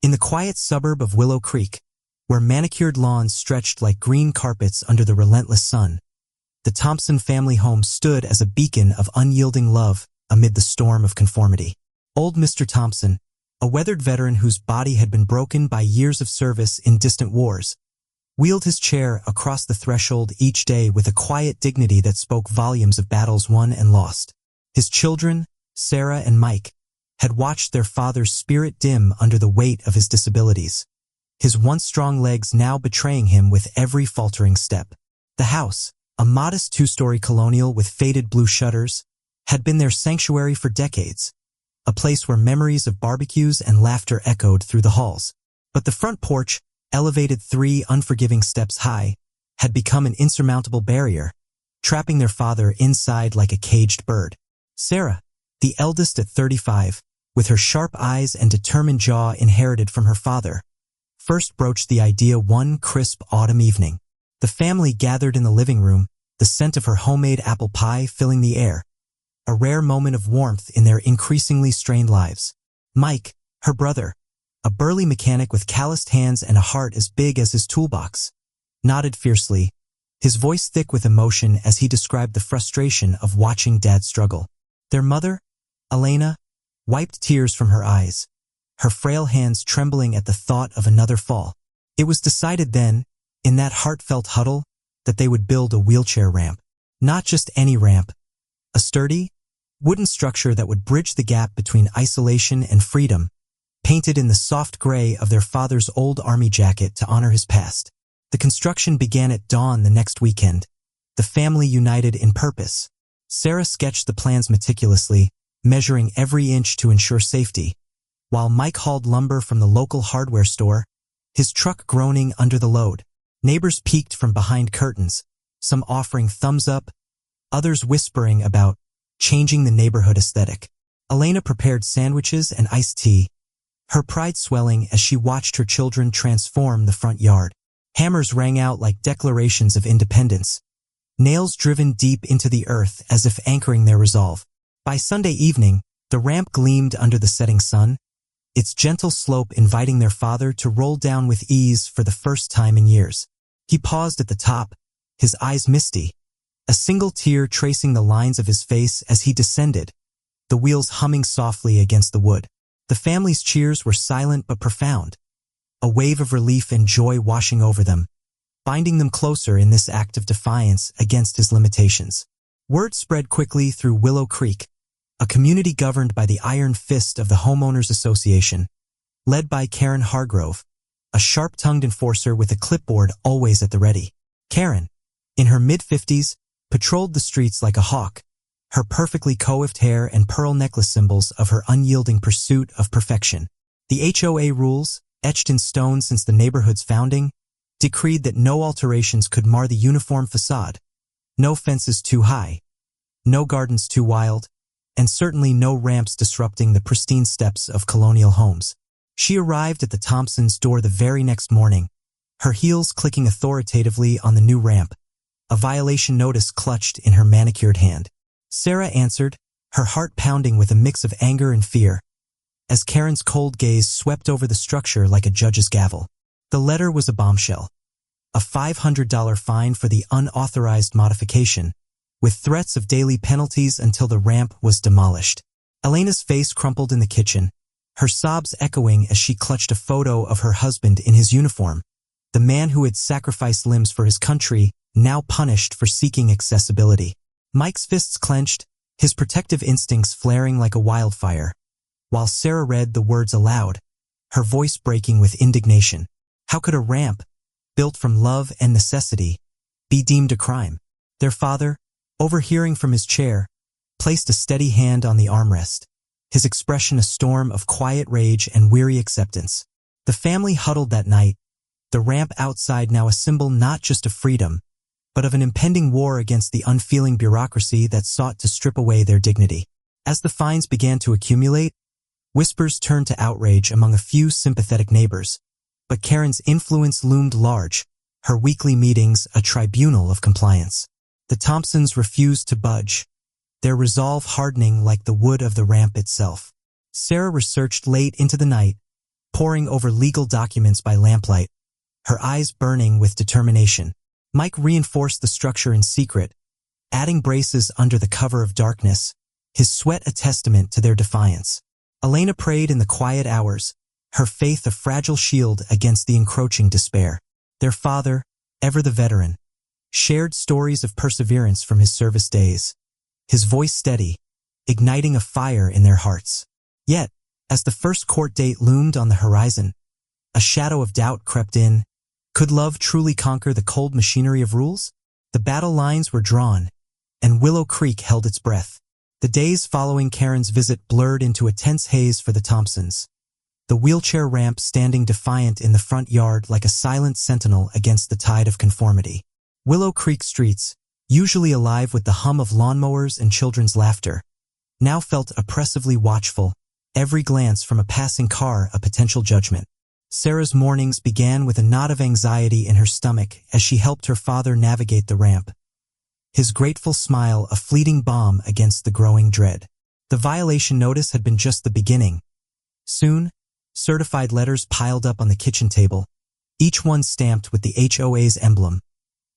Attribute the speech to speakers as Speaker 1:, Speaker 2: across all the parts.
Speaker 1: In the quiet suburb of Willow Creek, where manicured lawns stretched like green carpets under the relentless sun, the Thompson family home stood as a beacon of unyielding love amid the storm of conformity. Old Mr. Thompson, a weathered veteran whose body had been broken by years of service in distant wars, wheeled his chair across the threshold each day with a quiet dignity that spoke volumes of battles won and lost. His children, Sarah and Mike, had watched their father's spirit dim under the weight of his disabilities, his once strong legs now betraying him with every faltering step. The house, a modest two-story colonial with faded blue shutters, had been their sanctuary for decades, a place where memories of barbecues and laughter echoed through the halls. But the front porch, elevated 3 unforgiving steps high, had become an insurmountable barrier, trapping their father inside like a caged bird. Sarah, the eldest at 35, with her sharp eyes and determined jaw inherited from her father, first broached the idea one crisp autumn evening. The family gathered in the living room, the scent of her homemade apple pie filling the air, a rare moment of warmth in their increasingly strained lives. Mike, her brother, a burly mechanic with calloused hands and a heart as big as his toolbox, nodded fiercely, his voice thick with emotion as he described the frustration of watching Dad struggle. Their mother, Elena, wiped tears from her eyes, her frail hands trembling at the thought of another fall. It was decided then, in that heartfelt huddle, that they would build a wheelchair ramp. Not just any ramp, a sturdy, wooden structure that would bridge the gap between isolation and freedom, painted in the soft gray of their father's old army jacket to honor his past. The construction began at dawn the next weekend, the family united in purpose. Sarah sketched the plans meticulously, measuring every inch to ensure safety, while Mike hauled lumber from the local hardware store, his truck groaning under the load. Neighbors peeked from behind curtains, some offering thumbs up, others whispering about changing the neighborhood aesthetic. Elena prepared sandwiches and iced tea, her pride swelling as she watched her children transform the front yard. Hammers rang out like declarations of independence, nails driven deep into the earth as if anchoring their resolve. By Sunday evening, the ramp gleamed under the setting sun, its gentle slope inviting their father to roll down with ease for the first time in years. He paused at the top, his eyes misty, a single tear tracing the lines of his face as he descended, the wheels humming softly against the wood. The family's cheers were silent but profound, a wave of relief and joy washing over them, binding them closer in this act of defiance against his limitations. Word spread quickly through Willow Creek, a community governed by the iron fist of the Homeowners Association, led by Karen Hargrove, a sharp-tongued enforcer with a clipboard always at the ready. Karen, in her mid-50s, patrolled the streets like a hawk, her perfectly coiffed hair and pearl necklace symbols of her unyielding pursuit of perfection. The HOA rules, etched in stone since the neighborhood's founding, decreed that no alterations could mar the uniform facade, no fences too high, no gardens too wild, and certainly no ramps disrupting the pristine steps of colonial homes. She arrived at the Thompsons' door the very next morning, her heels clicking authoritatively on the new ramp, a violation notice clutched in her manicured hand. Sarah answered, her heart pounding with a mix of anger and fear, as Karen's cold gaze swept over the structure like a judge's gavel. The letter was a bombshell, a $500 fine for the unauthorized modification, with threats of daily penalties until the ramp was demolished. Elena's face crumpled in the kitchen, her sobs echoing as she clutched a photo of her husband in his uniform, the man who had sacrificed limbs for his country, now punished for seeking accessibility. Mike's fists clenched, his protective instincts flaring like a wildfire, while Sarah read the words aloud, her voice breaking with indignation. How could a ramp, built from love and necessity, be deemed a crime? Their father, overhearing from his chair, placed a steady hand on the armrest, his expression a storm of quiet rage and weary acceptance. The family huddled that night, the ramp outside now a symbol not just of freedom, but of an impending war against the unfeeling bureaucracy that sought to strip away their dignity. As the fines began to accumulate, whispers turned to outrage among a few sympathetic neighbors, but Karen's influence loomed large, her weekly meetings a tribunal of compliance. The Thompsons refused to budge, their resolve hardening like the wood of the ramp itself. Sarah researched late into the night, poring over legal documents by lamplight, her eyes burning with determination. Mike reinforced the structure in secret, adding braces under the cover of darkness, his sweat a testament to their defiance. Elena prayed in the quiet hours, her faith a fragile shield against the encroaching despair. Their father, ever the veteran, shared stories of perseverance from his service days, his voice steady, igniting a fire in their hearts. Yet, as the first court date loomed on the horizon, a shadow of doubt crept in. Could love truly conquer the cold machinery of rules? The battle lines were drawn, and Willow Creek held its breath. The days following Karen's visit blurred into a tense haze for the Thompsons, the wheelchair ramp standing defiant in the front yard like a silent sentinel against the tide of conformity. Willow Creek streets, usually alive with the hum of lawnmowers and children's laughter, now felt oppressively watchful, every glance from a passing car a potential judgment. Sarah's mornings began with a knot of anxiety in her stomach as she helped her father navigate the ramp, his grateful smile a fleeting balm against the growing dread. The violation notice had been just the beginning. Soon, certified letters piled up on the kitchen table, each one stamped with the HOA's emblem,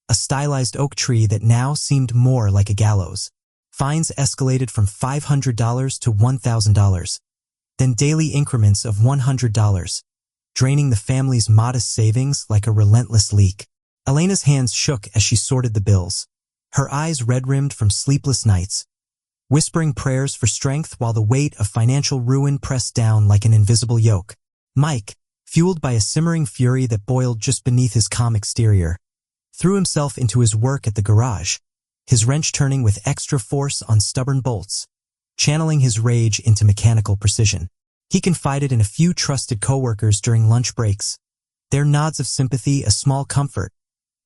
Speaker 1: a stylized oak tree that now seemed more like a gallows. Fines escalated from $500 to $1,000, then daily increments of $100, draining the family's modest savings like a relentless leak. Elena's hands shook as she sorted the bills, her eyes red-rimmed from sleepless nights, whispering prayers for strength while the weight of financial ruin pressed down like an invisible yoke. Mike, fueled by a simmering fury that boiled just beneath his calm exterior, threw himself into his work at the garage, his wrench turning with extra force on stubborn bolts, channeling his rage into mechanical precision. He confided in a few trusted coworkers during lunch breaks, their nods of sympathy a small comfort,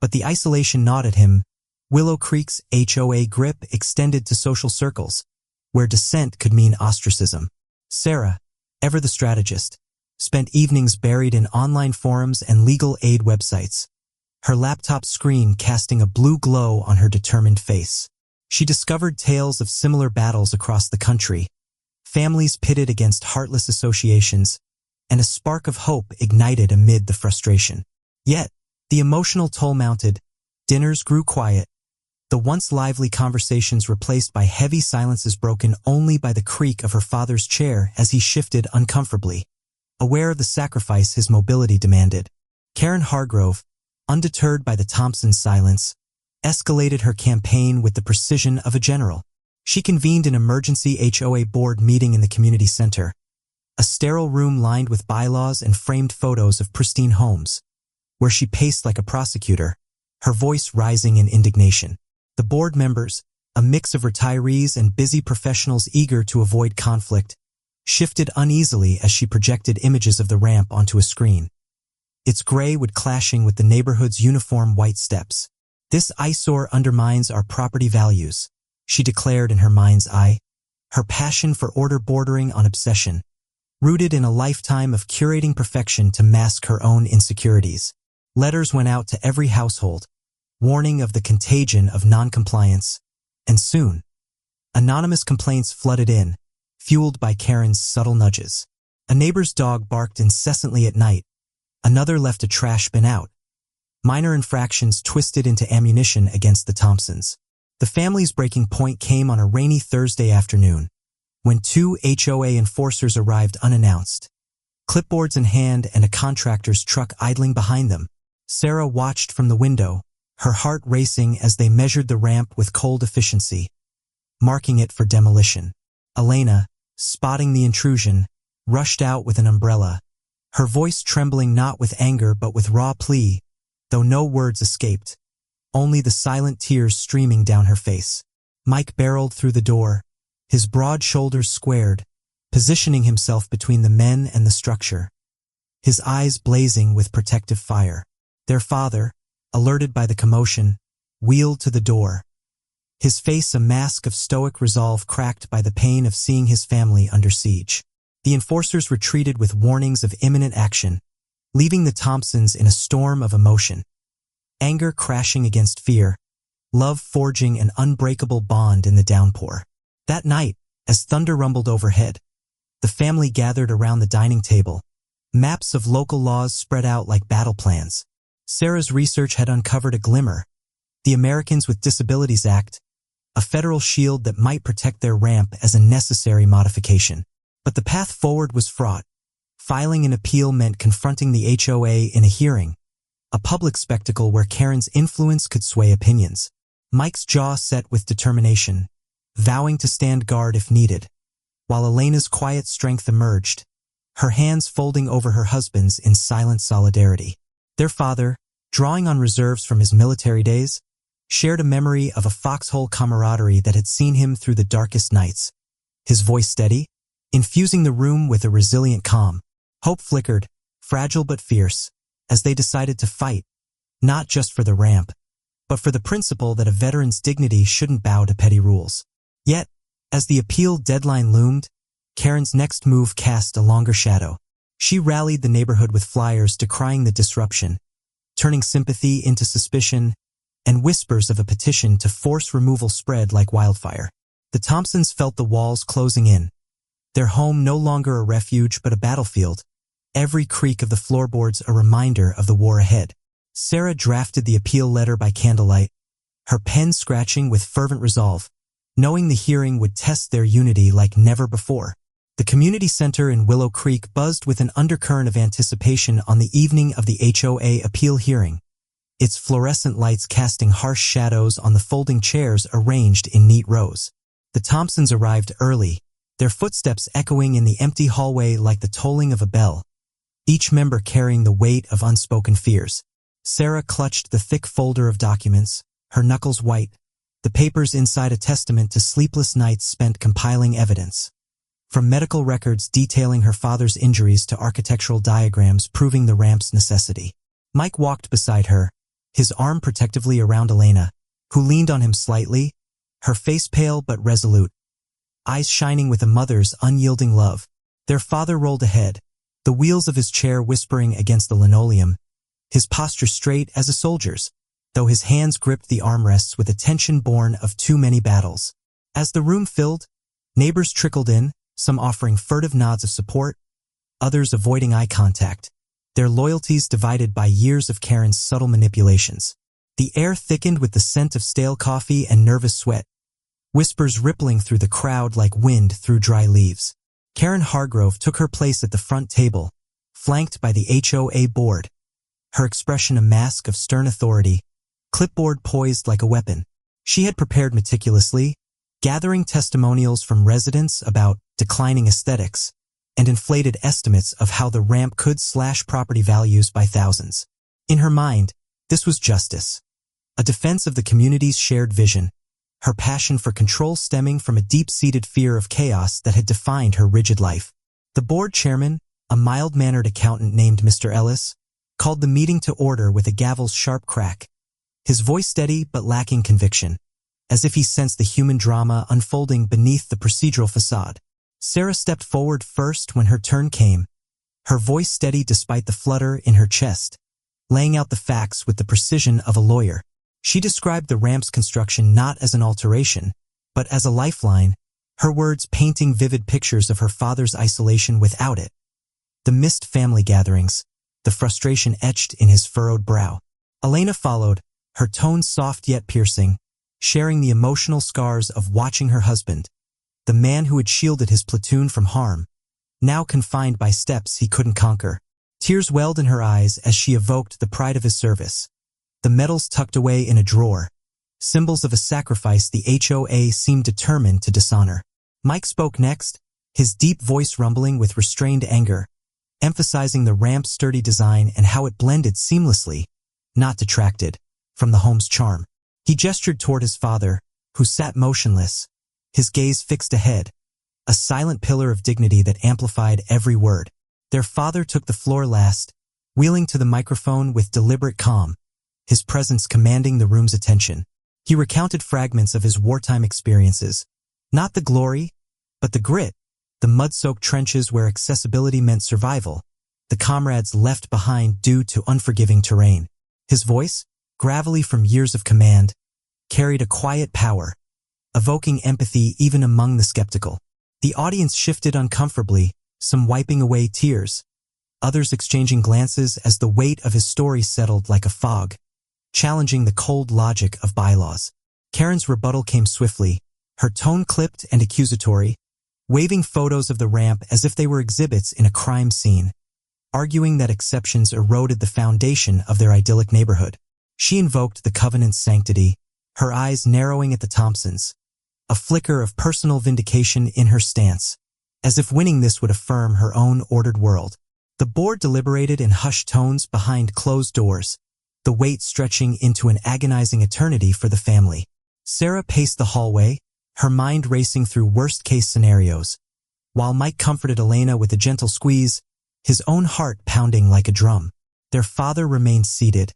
Speaker 1: but the isolation gnawed at him. Willow Creek's HOA grip extended to social circles, where dissent could mean ostracism. Sarah, ever the strategist, spent evenings buried in online forums and legal aid websites, her laptop screen casting a blue glow on her determined face. She discovered tales of similar battles across the country, families pitted against heartless associations, and a spark of hope ignited amid the frustration. Yet, the emotional toll mounted, dinners grew quiet, the once lively conversations replaced by heavy silences broken only by the creak of her father's chair as he shifted uncomfortably, aware of the sacrifice his mobility demanded. Karen Hargrove, undeterred by the Thompsons' silence, escalated her campaign with the precision of a general. She convened an emergency HOA board meeting in the community center, a sterile room lined with bylaws and framed photos of pristine homes, where she paced like a prosecutor, her voice rising in indignation. The board members, a mix of retirees and busy professionals eager to avoid conflict, shifted uneasily as she projected images of the ramp onto a screen, its gray wood clashing with the neighborhood's uniform white steps. "This eyesore undermines our property values," she declared in her mind's eye, her passion for order bordering on obsession, rooted in a lifetime of curating perfection to mask her own insecurities. Letters went out to every household, warning of the contagion of noncompliance, and soon, anonymous complaints flooded in, fueled by Karen's subtle nudges. A neighbor's dog barked incessantly at night, another left a trash bin out. Minor infractions twisted into ammunition against the Thompsons. The family's breaking point came on a rainy Thursday afternoon, when two HOA enforcers arrived unannounced, clipboards in hand and a contractor's truck idling behind them. Sarah watched from the window, her heart racing as they measured the ramp with cold efficiency, marking it for demolition. Elena, spotting the intrusion, rushed out with an umbrella, her voice trembling not with anger but with raw plea, though no words escaped, only the silent tears streaming down her face. Mike barreled through the door, his broad shoulders squared, positioning himself between the men and the structure, his eyes blazing with protective fire. Their father, alerted by the commotion, wheeled to the door, his face a mask of stoic resolve cracked by the pain of seeing his family under siege. The enforcers retreated with warnings of imminent action, leaving the Thompsons in a storm of emotion, anger crashing against fear, love forging an unbreakable bond in the downpour. That night, as thunder rumbled overhead, the family gathered around the dining table, Maps of local laws spread out like battle plans. Sarah's research had uncovered a glimmer. The Americans with Disabilities Act, a federal shield that might protect their ramp as a necessary modification. But the path forward was fraught. Filing an appeal meant confronting the HOA in a hearing, a public spectacle where Karen's influence could sway opinions. Mike's jaw set with determination, vowing to stand guard if needed, while Elena's quiet strength emerged, her hands folding over her husband's in silent solidarity. Their father, drawing on reserves from his military days, shared a memory of a foxhole camaraderie that had seen him through the darkest nights. His voice steady, infusing the room with a resilient calm. Hope flickered, fragile but fierce, as they decided to fight, not just for the ramp, but for the principle that a veteran's dignity shouldn't bow to petty rules. Yet, as the appeal deadline loomed, Karen's next move cast a longer shadow. She rallied the neighborhood with flyers decrying the disruption, turning sympathy into suspicion, and whispers of a petition to force removal spread like wildfire. The Thompsons felt the walls closing in, their home no longer a refuge but a battlefield, every creak of the floorboards a reminder of the war ahead. Sarah drafted the appeal letter by candlelight, her pen scratching with fervent resolve, knowing the hearing would test their unity like never before. The community center in Willow Creek buzzed with an undercurrent of anticipation on the evening of the HOA appeal hearing, its fluorescent lights casting harsh shadows on the folding chairs arranged in neat rows. The Thompsons arrived early, their footsteps echoing in the empty hallway like the tolling of a bell, each member carrying the weight of unspoken fears. Sarah clutched the thick folder of documents, her knuckles white, the papers inside a testament to sleepless nights spent compiling evidence. From medical records detailing her father's injuries to architectural diagrams proving the ramp's necessity. Mike walked beside her, his arm protectively around Elena, who leaned on him slightly, her face pale but resolute, eyes shining with a mother's unyielding love. Their father rolled ahead, the wheels of his chair whispering against the linoleum, his posture straight as a soldier's, though his hands gripped the armrests with a tension born of too many battles. As the room filled, neighbors trickled in, some offering furtive nods of support, others avoiding eye contact, their loyalties divided by years of Karen's subtle manipulations. The air thickened with the scent of stale coffee and nervous sweat, whispers rippling through the crowd like wind through dry leaves. Karen Hargrove took her place at the front table, flanked by the HOA board, her expression a mask of stern authority, clipboard poised like a weapon. She had prepared meticulously, gathering testimonials from residents about declining aesthetics and inflated estimates of how the ramp could slash property values by thousands. In her mind, this was justice, a defense of the community's shared vision, her passion for control stemming from a deep-seated fear of chaos that had defined her rigid life. The board chairman, a mild-mannered accountant named Mr. Ellis, called the meeting to order with a gavel's sharp crack, his voice steady but lacking conviction, as if he sensed the human drama unfolding beneath the procedural facade. Sarah stepped forward first when her turn came, her voice steady despite the flutter in her chest, laying out the facts with the precision of a lawyer. She described the ramp's construction not as an alteration, but as a lifeline, her words painting vivid pictures of her father's isolation without it. The missed family gatherings, the frustration etched in his furrowed brow. Elena followed, her tone soft yet piercing, sharing the emotional scars of watching her husband, the man who had shielded his platoon from harm, now confined by steps he couldn't conquer. Tears welled in her eyes as she evoked the pride of his service, the medals tucked away in a drawer, symbols of a sacrifice the HOA seemed determined to dishonor. Mike spoke next, his deep voice rumbling with restrained anger, emphasizing the ramp's sturdy design and how it blended seamlessly, not detracted, from the home's charm. He gestured toward his father, who sat motionless, his gaze fixed ahead, a silent pillar of dignity that amplified every word. Their father took the floor last, wheeling to the microphone with deliberate calm, his presence commanding the room's attention. He recounted fragments of his wartime experiences, not the glory, but the grit, the mud-soaked trenches where accessibility meant survival, the comrades left behind due to unforgiving terrain. His voice, gravelly from years of command, carried a quiet power, evoking empathy even among the skeptical. The audience shifted uncomfortably, some wiping away tears, others exchanging glances as the weight of his story settled like a fog, challenging the cold logic of bylaws. Karen's rebuttal came swiftly, her tone clipped and accusatory, waving photos of the ramp as if they were exhibits in a crime scene, arguing that exceptions eroded the foundation of their idyllic neighborhood. She invoked the covenant's sanctity, her eyes narrowing at the Thompsons, a flicker of personal vindication in her stance, as if winning this would affirm her own ordered world. The board deliberated in hushed tones behind closed doors, the wait stretching into an agonizing eternity for the family. Sarah paced the hallway, her mind racing through worst-case scenarios, while Mike comforted Elena with a gentle squeeze, his own heart pounding like a drum. Their father remained seated,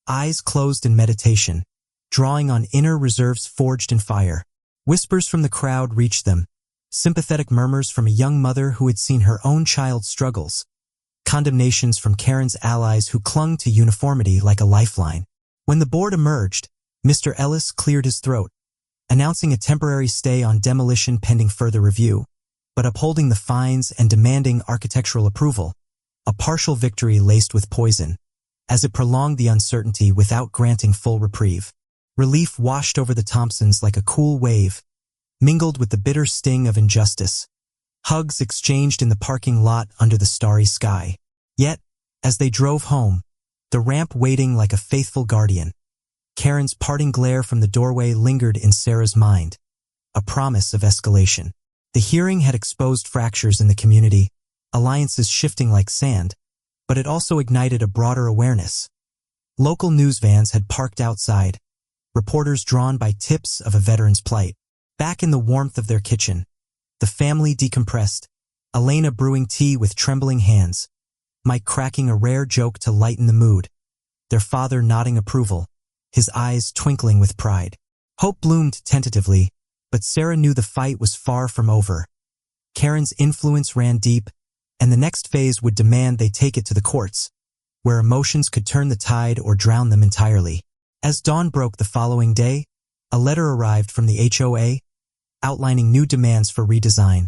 Speaker 1: eyes closed in meditation, drawing on inner reserves forged in fire. Whispers from the crowd reached them, sympathetic murmurs from a young mother who had seen her own child's struggles, condemnations from Karen's allies who clung to uniformity like a lifeline. When the board emerged, Mr. Ellis cleared his throat, announcing a temporary stay on demolition pending further review, but upholding the fines and demanding architectural approval, a partial victory laced with poison, as it prolonged the uncertainty without granting full reprieve. Relief washed over the Thompsons like a cool wave, mingled with the bitter sting of injustice. Hugs exchanged in the parking lot under the starry sky. Yet, as they drove home, the ramp waiting like a faithful guardian, Karen's parting glare from the doorway lingered in Sarah's mind, a promise of escalation. The hearing had exposed fractures in the community, alliances shifting like sand, but it also ignited a broader awareness. Local news vans had parked outside, reporters drawn by tips of a veteran's plight. Back in the warmth of their kitchen, the family decompressed, Elena brewing tea with trembling hands, Mike cracking a rare joke to lighten the mood, their father nodding approval, his eyes twinkling with pride. Hope bloomed tentatively, but Sarah knew the fight was far from over. Karen's influence ran deep, and the next phase would demand they take it to the courts, where emotions could turn the tide or drown them entirely. As dawn broke the following day, a letter arrived from the HOA, outlining new demands for redesign,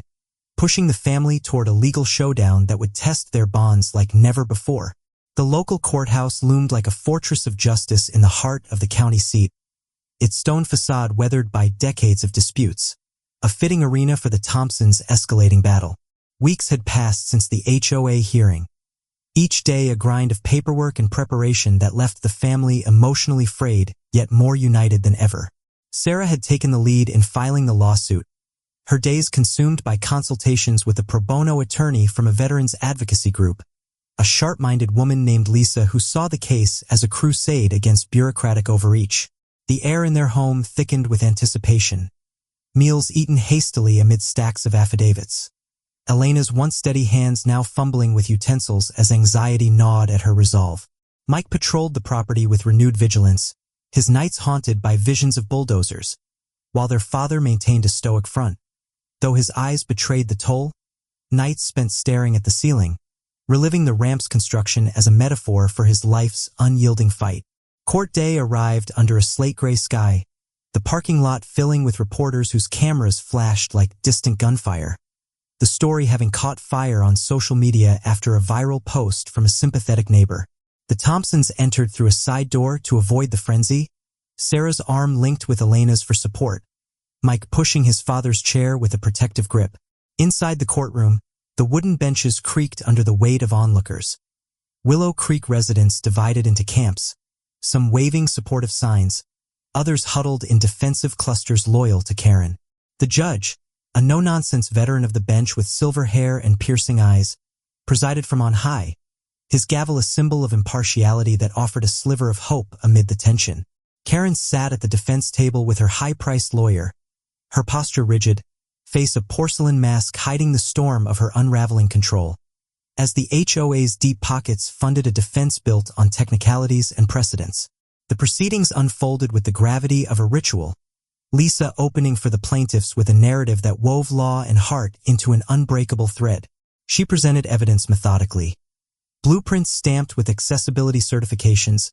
Speaker 1: pushing the family toward a legal showdown that would test their bonds like never before. The local courthouse loomed like a fortress of justice in the heart of the county seat, its stone facade weathered by decades of disputes, a fitting arena for the Thompsons' escalating battle. Weeks had passed since the HOA hearing, each day a grind of paperwork and preparation that left the family emotionally frayed, yet more united than ever. Sarah had taken the lead in filing the lawsuit, her days consumed by consultations with a pro bono attorney from a veterans advocacy group, a sharp-minded woman named Lisa who saw the case as a crusade against bureaucratic overreach. The air in their home thickened with anticipation, meals eaten hastily amid stacks of affidavits. Elena's once steady hands now fumbling with utensils as anxiety gnawed at her resolve. Mike patrolled the property with renewed vigilance, his nights haunted by visions of bulldozers, while their father maintained a stoic front. Though his eyes betrayed the toll, nights spent staring at the ceiling, reliving the ramp's construction as a metaphor for his life's unyielding fight. Court day arrived under a slate-gray sky, the parking lot filling with reporters whose cameras flashed like distant gunfire, the story having caught fire on social media after a viral post from a sympathetic neighbor. The Thompsons entered through a side door to avoid the frenzy, Sarah's arm linked with Elena's for support, Mike pushing his father's chair with a protective grip. Inside the courtroom, the wooden benches creaked under the weight of onlookers. Willow Creek residents divided into camps, some waving supportive signs, others huddled in defensive clusters loyal to Karen. The judge, a no-nonsense veteran of the bench with silver hair and piercing eyes, presided from on high, his gavel a symbol of impartiality that offered a sliver of hope amid the tension. Karen sat at the defense table with her high-priced lawyer, her posture rigid, face a porcelain mask hiding the storm of her unraveling control. As the HOA's deep pockets funded a defense built on technicalities and precedents, the proceedings unfolded with the gravity of a ritual, Lisa opening for the plaintiffs with a narrative that wove law and heart into an unbreakable thread. She presented evidence methodically, blueprints stamped with accessibility certifications,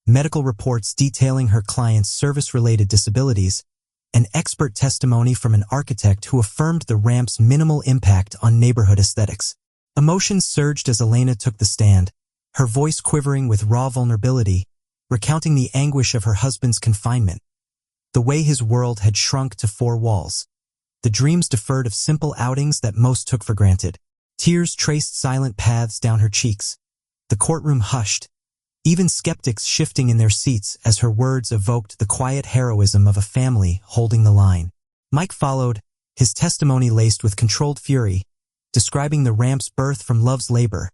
Speaker 1: medical reports detailing her client's service-related disabilities, and expert testimony from an architect who affirmed the ramp's minimal impact on neighborhood aesthetics. Emotions surged as Elena took the stand, her voice quivering with raw vulnerability, recounting the anguish of her husband's confinement, the way his world had shrunk to four walls, the dreams deferred of simple outings that most took for granted. Tears traced silent paths down her cheeks. The courtroom hushed, even skeptics shifting in their seats as her words evoked the quiet heroism of a family holding the line. Mike followed, his testimony laced with controlled fury, describing the ramp's birth from love's labor,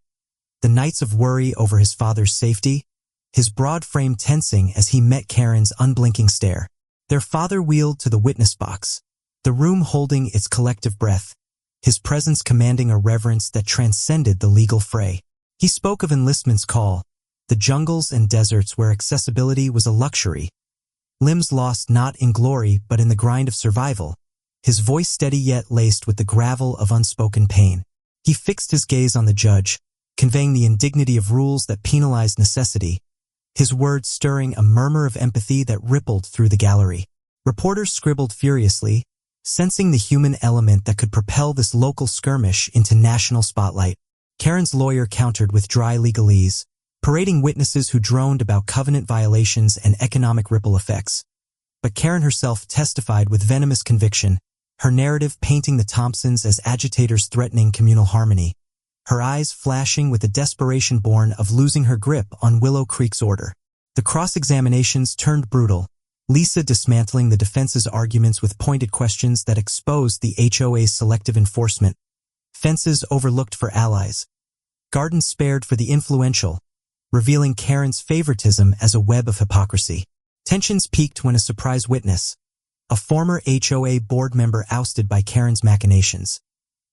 Speaker 1: the nights of worry over his father's safety, his broad frame tensing as he met Karen's unblinking stare. Their father wheeled to the witness box, the room holding its collective breath, his presence commanding a reverence that transcended the legal fray. He spoke of enlistment's call, the jungles and deserts where accessibility was a luxury, limbs lost not in glory but in the grind of survival, his voice steady yet laced with the gravel of unspoken pain. He fixed his gaze on the judge, conveying the indignity of rules that penalized necessity, his words stirring a murmur of empathy that rippled through the gallery. Reporters scribbled furiously, sensing the human element that could propel this local skirmish into national spotlight. Karen's lawyer countered with dry legalese, parading witnesses who droned about covenant violations and economic ripple effects. But Karen herself testified with venomous conviction, her narrative painting the Thompsons as agitators threatening communal harmony, her eyes flashing with the desperation born of losing her grip on Willow Creek's order. The cross-examinations turned brutal, Lisa dismantling the defense's arguments with pointed questions that exposed the HOA's selective enforcement, fences overlooked for allies, gardens spared for the influential, revealing Karen's favoritism as a web of hypocrisy. Tensions peaked when a surprise witness, a former HOA board member ousted by Karen's machinations,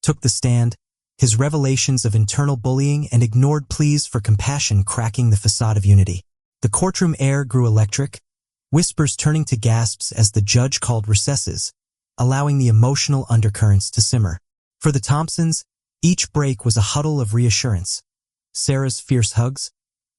Speaker 1: took the stand, his revelations of internal bullying and ignored pleas for compassion cracking the facade of unity. The courtroom air grew electric, whispers turning to gasps as the judge called recesses, allowing the emotional undercurrents to simmer. For the Thompsons, each break was a huddle of reassurance. Sarah's fierce hugs,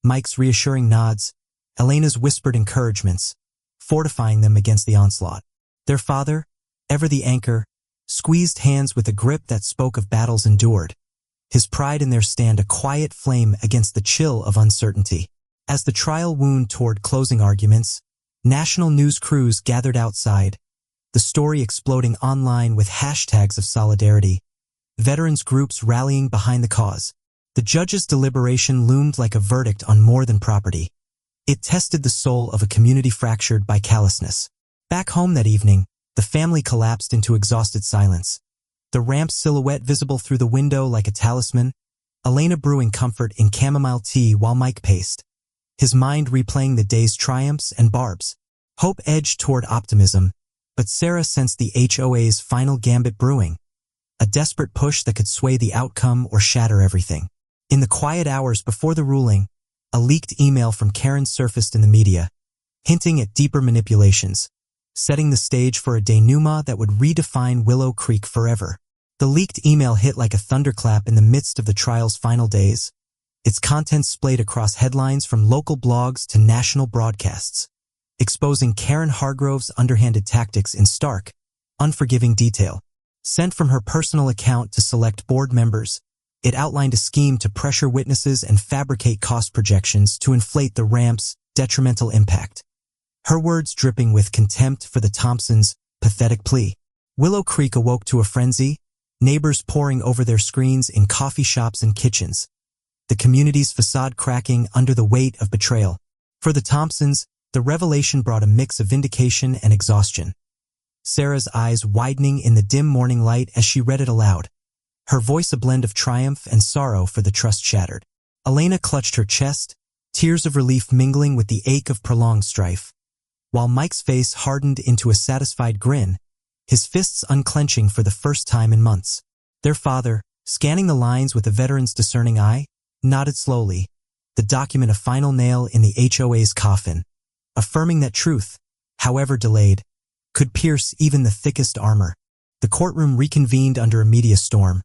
Speaker 1: Mike's reassuring nods, Elena's whispered encouragements, fortifying them against the onslaught. Their father, ever the anchor, squeezed hands with a grip that spoke of battles endured, his pride in their stand a quiet flame against the chill of uncertainty. As the trial wound toward closing arguments, national news crews gathered outside, the story exploding online with hashtags of solidarity, veterans groups rallying behind the cause. The judge's deliberation loomed like a verdict on more than property. It tested the soul of a community fractured by callousness. Back home that evening, the family collapsed into exhausted silence. The ramp's silhouette visible through the window like a talisman, Elena brewing comfort in chamomile tea while Mike paced, his mind replaying the day's triumphs and barbs. Hope edged toward optimism, but Sarah sensed the HOA's final gambit brewing, a desperate push that could sway the outcome or shatter everything. In the quiet hours before the ruling, a leaked email from Karen surfaced in the media, hinting at deeper manipulations, setting the stage for a denouement that would redefine Willow Creek forever. The leaked email hit like a thunderclap in the midst of the trial's final days, its contents splayed across headlines from local blogs to national broadcasts, exposing Karen Hargrove's underhanded tactics in stark, unforgiving detail. Sent from her personal account to select board members, it outlined a scheme to pressure witnesses and fabricate cost projections to inflate the ramp's detrimental impact. Her words dripping with contempt for the Thompsons' pathetic plea. Willow Creek awoke to a frenzy, neighbors poring over their screens in coffee shops and kitchens, the community's facade cracking under the weight of betrayal. For the Thompsons, the revelation brought a mix of vindication and exhaustion. Sarah's eyes widening in the dim morning light as she read it aloud, her voice a blend of triumph and sorrow for the trust shattered. Elena clutched her chest, tears of relief mingling with the ache of prolonged strife, while Mike's face hardened into a satisfied grin, his fists unclenching for the first time in months. Their father, scanning the lines with a veteran's discerning eye, nodded slowly, the document a final nail in the HOA's coffin, affirming that truth, however delayed, could pierce even the thickest armor. The courtroom reconvened under a media storm,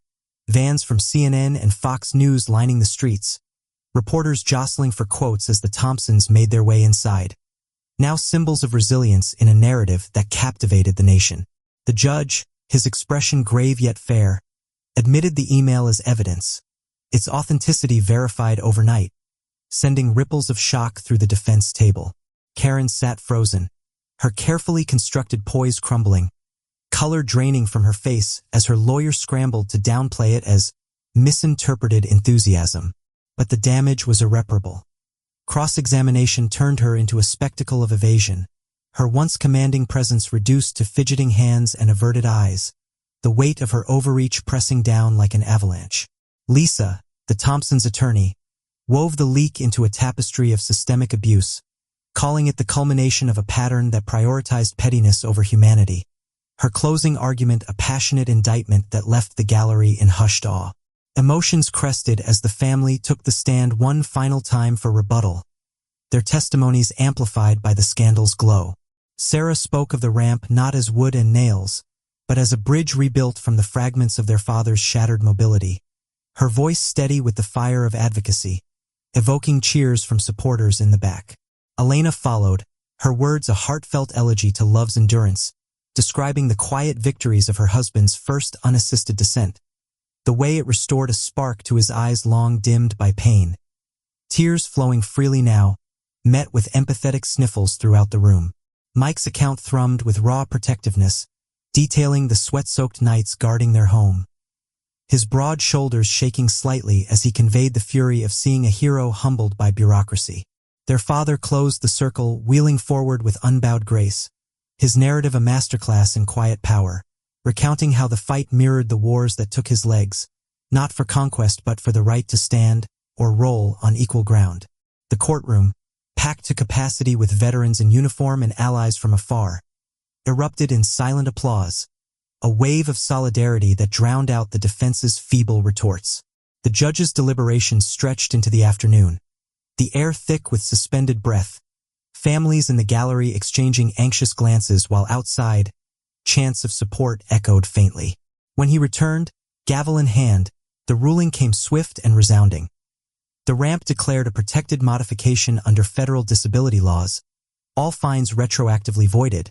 Speaker 1: vans from CNN and Fox News lining the streets, reporters jostling for quotes as the Thompsons made their way inside, now symbols of resilience in a narrative that captivated the nation. The judge, his expression grave yet fair, admitted the email as evidence, its authenticity verified overnight, sending ripples of shock through the defense table. Karen sat frozen, her carefully constructed poise crumbling, color draining from her face as her lawyer scrambled to downplay it as misinterpreted enthusiasm. But the damage was irreparable. Cross-examination turned her into a spectacle of evasion, her once commanding presence reduced to fidgeting hands and averted eyes, the weight of her overreach pressing down like an avalanche. Lisa, the Thompsons' attorney, wove the leak into a tapestry of systemic abuse, calling it the culmination of a pattern that prioritized pettiness over humanity. Her closing argument a passionate indictment that left the gallery in hushed awe. Emotions crested as the family took the stand one final time for rebuttal, their testimonies amplified by the scandal's glow. Sarah spoke of the ramp not as wood and nails, but as a bridge rebuilt from the fragments of their father's shattered mobility, her voice steady with the fire of advocacy, evoking cheers from supporters in the back. Elena followed, her words a heartfelt elegy to love's endurance, describing the quiet victories of her husband's first unassisted descent, the way it restored a spark to his eyes long dimmed by pain. Tears flowing freely now, met with empathetic sniffles throughout the room. Mike's account thrummed with raw protectiveness, detailing the sweat-soaked nights guarding their home, his broad shoulders shaking slightly as he conveyed the fury of seeing a hero humbled by bureaucracy. Their father closed the circle, wheeling forward with unbowed grace, his narrative a masterclass in quiet power, recounting how the fight mirrored the wars that took his legs, not for conquest but for the right to stand or roll on equal ground. The courtroom, packed to capacity with veterans in uniform and allies from afar, erupted in silent applause, a wave of solidarity that drowned out the defense's feeble retorts. The judge's deliberations stretched into the afternoon, the air thick with suspended breath, families in the gallery exchanging anxious glances while outside, chants of support echoed faintly. When he returned, gavel in hand, the ruling came swift and resounding. The ramp declared a protected modification under federal disability laws, all fines retroactively voided,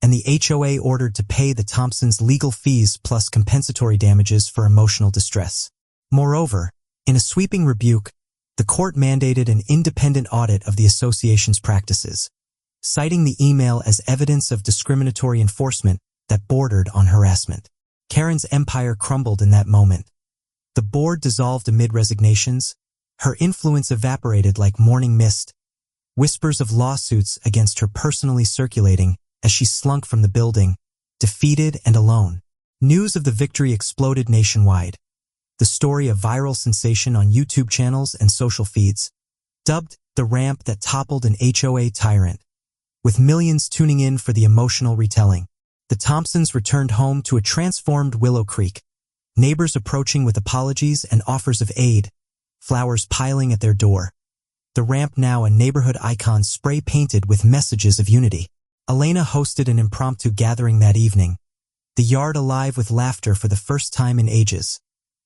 Speaker 1: and the HOA ordered to pay the Thompsons legal fees plus compensatory damages for emotional distress. Moreover, in a sweeping rebuke, the court mandated an independent audit of the association's practices, citing the email as evidence of discriminatory enforcement that bordered on harassment. Karen's empire crumbled in that moment. The board dissolved amid resignations, her influence evaporated like morning mist, whispers of lawsuits against her personally circulating as she slunk from the building, defeated and alone. News of the victory exploded nationwide, the story a viral sensation on YouTube channels and social feeds, dubbed the ramp that toppled an HOA tyrant, with millions tuning in for the emotional retelling. The Thompsons returned home to a transformed Willow Creek, neighbors approaching with apologies and offers of aid, flowers piling at their door. The ramp now a neighborhood icon spray-painted with messages of unity. Elena hosted an impromptu gathering that evening, the yard alive with laughter for the first time in ages,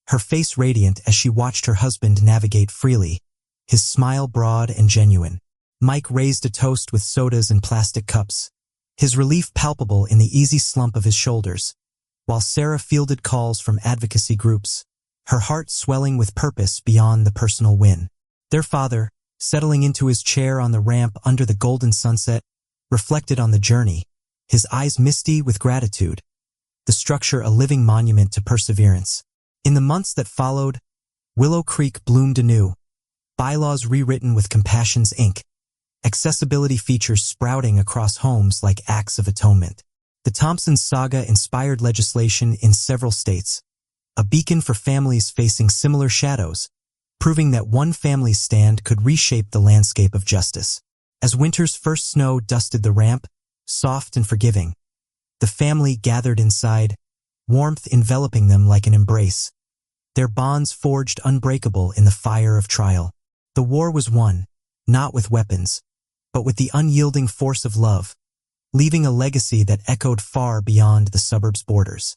Speaker 1: her face radiant as she watched her husband navigate freely, his smile broad and genuine. Mike raised a toast with sodas and plastic cups, his relief palpable in the easy slump of his shoulders, while Sarah fielded calls from advocacy groups, her heart swelling with purpose beyond the personal win. Their father, settling into his chair on the ramp under the golden sunset, reflected on the journey, his eyes misty with gratitude, the structure a living monument to perseverance. In the months that followed, Willow Creek bloomed anew, bylaws rewritten with compassion's ink, accessibility features sprouting across homes like acts of atonement. The Thompsons saga inspired legislation in several states, a beacon for families facing similar shadows, proving that one family's stand could reshape the landscape of justice. As winter's first snow dusted the ramp, soft and forgiving, the family gathered inside, warmth enveloping them like an embrace, their bonds forged unbreakable in the fire of trial. The war was won, not with weapons, but with the unyielding force of love, leaving a legacy that echoed far beyond the suburbs' borders.